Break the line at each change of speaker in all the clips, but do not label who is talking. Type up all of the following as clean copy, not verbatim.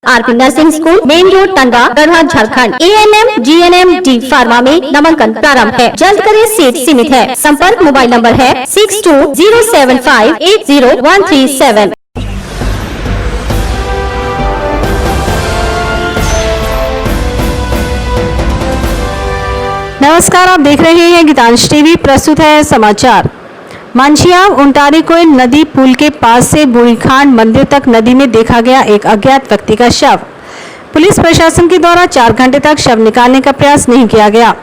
RP nursing school, main road, Tandwa, Garhwa, Jharkhand. ANM, GNM, D pharma में नामांकन प्रारंभ है। जल्द करें, सीट सीमित है। संपर्क मोबाइल नंबर है 6207580137।
नमस्कार, आप देख रहे हैं गीतांश टीवी। प्रस्तुत है समाचार। मांझियाव उंटारी कोयल नदी पुल के पास से बूढ़ीखांड मंदिर तक नदी में देखा गया एक अज्ञात व्यक्ति का शव। पुलिस प्रशासन के द्वारा 4 घंटे तक शव निकालने का प्रयास नहीं किया गया।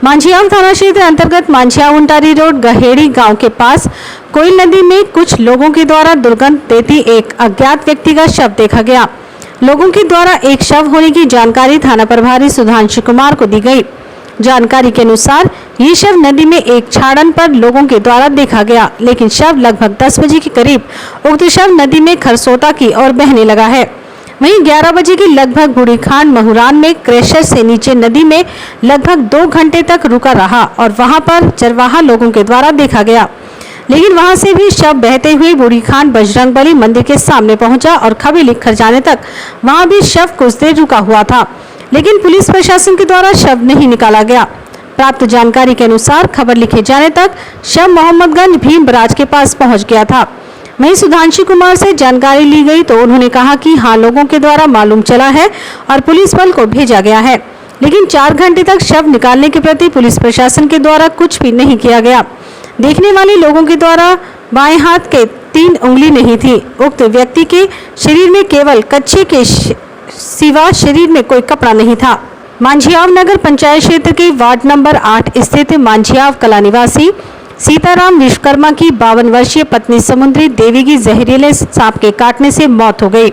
मांझियाव थाना क्षेत्र अंतर्गत मांझियाव उंटारी रोड गहेड़ी गांव के पास कोयल नदी में कुछ लोगों के द्वारा दुर्गंध देती एक अज्ञात व्यक्ति का शव देखा गया। लोगों के द्वारा एक शव होने की जानकारी थाना प्रभारी सुधांशु कुमार को दी गई। जानकारी के अनुसार ये शव नदी में एक छाड़न पर लोगों के द्वारा देखा गया, लेकिन शव लगभग 10 बजे के करीब उक्त शव नदी में खरसोता की ओर बहने लगा है। वहीं 11 बजे के लगभग बूढ़ीखांड महुरान में क्रैशर से नीचे नदी में लगभग 2 घंटे तक रुका रहा और वहां पर चरवाहा लोगों के द्वारा देखा गया, लेकिन वहां से भी शव बहते हुए बूढ़ीखांड बजरंगबली मंदिर के सामने पहुंचा और खबी लिखकर जाने तक वहां भी शव कुछ देर रुका हुआ था, लेकिन पुलिस प्रशासन के द्वारा शव नहीं निकाला गया। प्राप्त जानकारी के अनुसार खबर लिखे जाने तक शव मोहम्मदगंज भीमराज के पास पहुंच गया था। वहीं सुधांशु कुमार से जानकारी ली गई तो उन्होंने कहा कि हाँ, लोगों के द्वारा मालूम चला है और पुलिस बल को भेजा गया है, लेकिन 4 घंटे तक शव निकालने के प्रति पुलिस प्रशासन के द्वारा कुछ भी नहीं किया गया। देखने वाले लोगों के द्वारा बाएं हाथ के 3 उंगली नहीं थी। उक्त व्यक्ति के शरीर में केवल कच्छे के सिवा शरीर में कोई कपड़ा नहीं था। मांझियाव नगर पंचायत क्षेत्र के वार्ड नंबर 8 स्थित मांझियाव कला निवासी सीताराम विश्वकर्मा की 52 वर्षीय पत्नी समुद्री देवी की जहरीले सांप के काटने से मौत हो गई।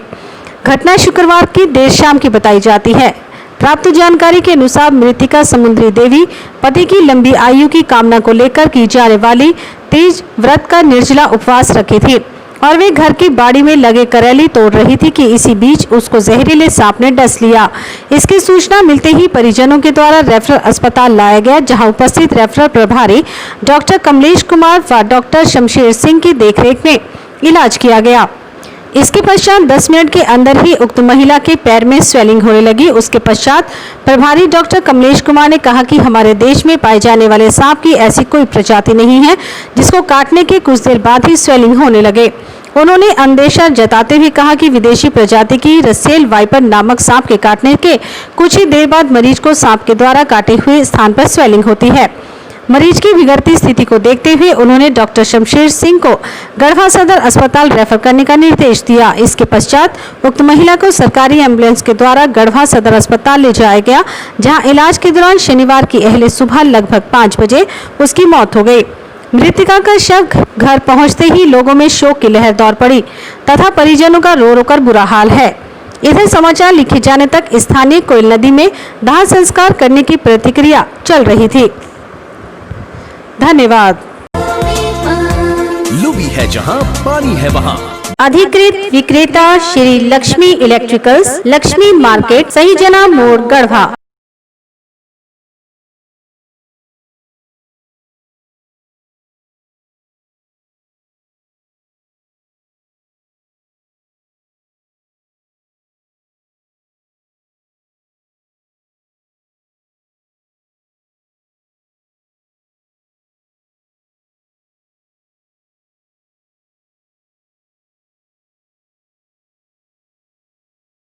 घटना शुक्रवार की देर शाम की बताई जाती है। प्राप्त जानकारी के अनुसार मृतिका समुद्री देवी पति की लंबी आयु की कामना को लेकर की जाने वाली तेज व्रत का निर्जला उपवास रखी थी और वे घर की बाड़ी में लगे करेली तोड़ रही थी कि इसी बीच उसको जहरीले सांप ने डस लिया। इसकी सूचना मिलते ही परिजनों के द्वारा रेफरल अस्पताल लाया गया, जहां उपस्थित रेफरल प्रभारी डॉक्टर कमलेश कुमार व डॉक्टर शमशेर सिंह की देखरेख में इलाज किया गया। इसके पश्चात 10 मिनट के अंदर ही उक्त महिला के पैर में स्वेलिंग होने लगी। उसके पश्चात प्रभारी डॉक्टर कमलेश कुमार ने कहा कि हमारे देश में पाए जाने वाले सांप की ऐसी कोई प्रजाति नहीं है जिसको काटने के कुछ देर बाद ही स्वेलिंग होने लगे। उन्होंने अंदेशा जताते हुए कहा कि विदेशी प्रजाति की रसेल वाइपर नामक सांप के काटने के कुछ ही देर बाद मरीज को सांप के द्वारा काटे हुए स्थान पर स्वेलिंग होती है। मरीज की बिगड़ती स्थिति को देखते हुए उन्होंने डॉक्टर शमशेर सिंह को गढ़वा सदर अस्पताल रेफर करने का निर्देश दिया। इसके पश्चात उक्त महिला को सरकारी एम्बुलेंस के द्वारा गढ़वा सदर अस्पताल ले जाया गया, जहां इलाज के दौरान शनिवार की अहले सुबह लगभग 5 बजे उसकी मौत हो गई। मृतिका का शव घर पहुंचते ही लोगों में शोक की लहर दौड़ पड़ी तथा परिजनों का रो रो कर बुरा हाल है। इधर समाचार लिखे जाने तक स्थानीय कोयल नदी में दाह संस्कार करने की प्रतिक्रिया चल रही थी। धन्यवाद।
लुबी है जहां पानी है वहां।
अधिकृत विक्रेता श्री लक्ष्मी इलेक्ट्रिकल्स, लक्ष्मी मार्केट, सही जना मोड़, गढ़वा।